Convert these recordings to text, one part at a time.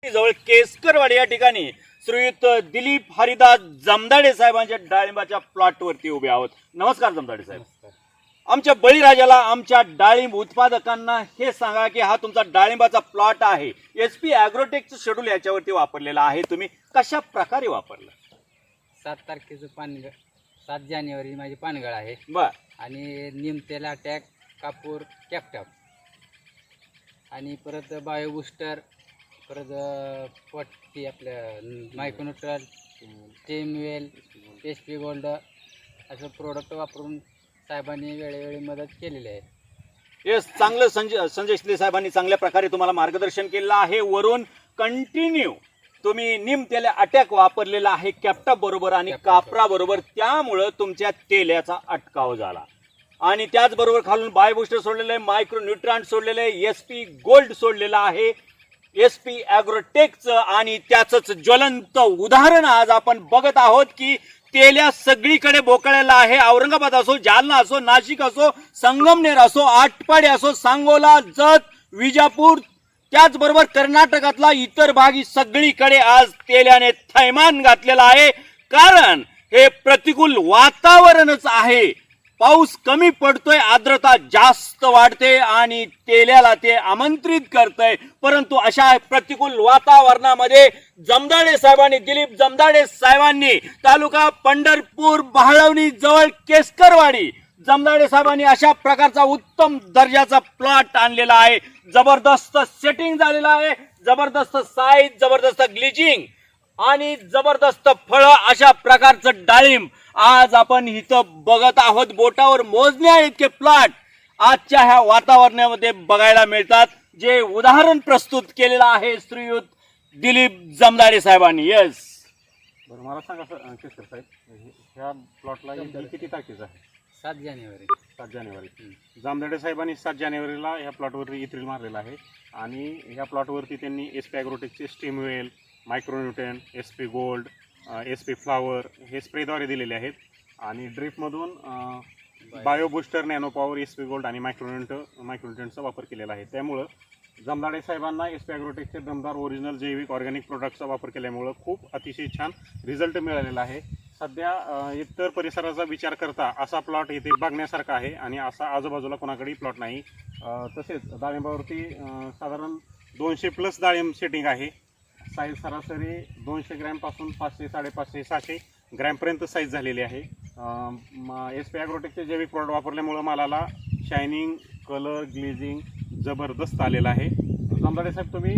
जवळ केसकरवाडी या ठिकाणी श्रीयुत दिलीप हरिदास जमदाडे साहेबांच्या डाळिंबाच्या प्लॉटवरती उभे आहोत. नमस्कार जमदाडे साहेब. आमच्या बळीराजाला, आमच्या डाळिंब उत्पादकांना हे सांगा की हा तुमचा डाळिंबाचा प्लॉट आहे, SP ॲग्रोटेकचं शेड्यूल याच्यावरती वापरलेलं आहे, तुम्ही कशा प्रकारे वापरलं? 7 तारखेचं पानगळ, 7 जानेवारी माझी पानगळ आहे. बर. आणि निमतेल अटॅक, कापूर, कॅप्टॉप आणि परत बायो बूस्टर, परत पट्टी आपलं मायक्रोन्यूट्रल, टेमवेल, SP गोल्ड असं प्रोडक्ट वापरून साहेबांनी वेळोवेळी मदत केलेली आहे. येस, चांगलं संजय शिंदे साहेबांनी चांगल्या प्रकारे तुम्हाला मार्गदर्शन केलं आहे. वरून कंटिन्यू तुम्ही निमतेल अटॅक वापरलेला आहे कॅप्टॉप बरोबर आणि कापरा बरोबर, त्यामुळं तुमच्या तेल्याचा अटकाव झाला. आणि त्याचबरोबर खालून बाय बूस्टर सोडलेलं आहे, मायक्रो न्यूट्रॉन सोडलेलं आहे, SP गोल्ड सोडलेलं आहे, SP ॲग्रोटेकचं, आणि त्याचंच ज्वलंत उदाहरण आज आपण बघत आहोत की तेल्या सगळीकडे बोकळलेला आहे. औरंगाबाद असो, जालना असो, नाशिक असो, संगमनेर असो, आटपाडी असो, सांगोला, जत, विजापूर, त्याचबरोबर कर्नाटकातला इतर भाग सगळीकडे आज तेल्याने थैमान घातलेला आहे. कारण हे प्रतिकूल वातावरणच आहे. पाऊस कमी पडतोय, आर्द्रता जास्त वाढते आणि तेल्याला ते आमंत्रित करतंय. परंतु अशा प्रतिकूल वातावरणामध्ये जमदाडे साहेबांनी, दिलीप जमदाडे साहेबांनी, तालुका पंढरपूर, बहाळवणी जवळ केसकरवाडी, जमदाडे साहेबांनी अशा प्रकारचा उत्तम दर्जाचा प्लॉट आणलेला आहे. जबरदस्त सेटिंग झालेला आहे, जबरदस्त साईज, जबरदस्त ग्लिचिंग आणि जबरदस्त फळं, अशा प्रकारचं डाळिंब आज आपण इथं बघत आहोत. बोटावर मोजण्या इतके प्लॉट आजच्या ह्या वातावरणामध्ये बघायला मिळतात, जे उदाहरण प्रस्तुत केलेलं आहे श्रीयुत दिलीप जमदाडे साहेबांनी. येस, बरं, मला सांगा केसकर साहेब, ह्या प्लॉटला किती तारखेचं आहे? 7 जानेवारी. 7 जानेवारी. जमदाडे साहेबांनी 7 जानेवारीला ह्या प्लॉटवरती इथ्रिल मारलेला आहे आणि ह्या प्लॉटवरती त्यांनी SP ॲग्रोटेकचे steamwell, micronutrient, SP gold, SP flower हे स्प्रेद्वारे दिलेले आहेत. आणि ड्रिपमधून bio booster, nano power, SP gold आणि मायक्रोन्यूट्रनचा वापर केलेला आहे. त्यामुळं जमदाडे साहेबांना SP ॲग्रोटेकचे दमदार ओरिजिनल जैविक ऑर्गॅनिक प्रोडक्टचा वापर केल्यामुळं खूप अतिशय छान रिझल्ट मिळालेला आहे. सध्या इतर परिसराचा विचार करता असा प्लॉट इथे बघण्यासारखा आहे आणि असा आजूबाजूला कोणाकडेही प्लॉट नाही. तसेच डाळिंबावरती साधारण 200+ डाळिंब सेटिंग आहे. साईज सरासरी 200 ग्रॅमपासून 500, 550, 600 ग्रॅमपर्यंत साईज झालेली आहे. SP ॲग्रोटेकचे जैविक प्रोडक्ट वापरल्यामुळं मालाला शायनिंग, कलर, ग्लेझिंग जबरदस्त आलेला आहे. जमदाडे साहेब, तुम्ही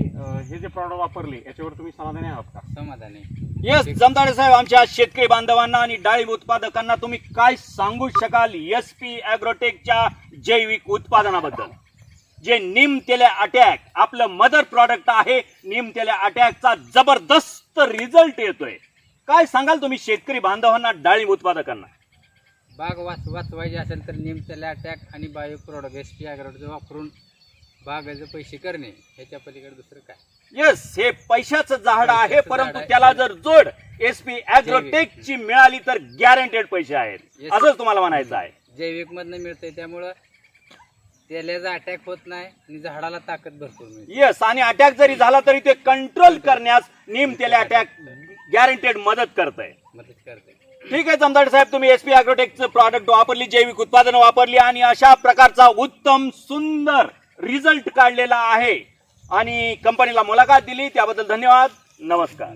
हे जे प्रॉडक्ट वापरले याच्यावर तुम्ही समाधानी आहात का? समाधानी. येस जमदाडे साहेब, आमच्या शेतकरी बांधवांना आणि डाळिंब उत्पादकांना तुम्ही काय सांगू शकाल SP ॲग्रोटेकच्या जैविक उत्पादनाबद्दल? जे निमतेल अटॅक आपलं मदर प्रॉडक्ट आहे, निमतेल अटॅकचा जबरदस्त रिझल्ट येतोय. काय सांगाल तुम्ही शेतकरी बांधवांना, डाळिंब उत्पादकांना? बाग वाचवायची असेल तर निमतेल अटॅक आणि बायो प्रोडक्ट SP ॲग्रोटेक वापरून बागाचे पैसे करणे, ह्याच्या पलीकडे दुसरं काय? येस, हे पैशाचं झाड आहे, परंतु त्याला जर जोड SP ॲग्रोटेकची मिळाली तर गॅरंटेड पैसे आहेत, असंच तुम्हाला म्हणायचं आहे. जैविक मधनं मिळतंय, त्यामुळं तेल्याचा अटॅक होत नाही आणि झाडाला ताकद भरपूर मिळते. येस, आणि अटॅक जरी झाला तरी ते कंट्रोल करण्यास निमतेल अटॅक गॅरंटेड मदत करते. ठीक आहे जमदाडे साहेब, तुम्ही SP ॲग्रोटेकचं प्रॉडक्ट वापरली, जैविक उत्पादनं वापरली आणि अशा प्रकारचा उत्तम सुंदर रिझल्ट काढलेला आहे आणि कंपनीला मुलाखत दिली, त्याबद्दल धन्यवाद. नमस्कार.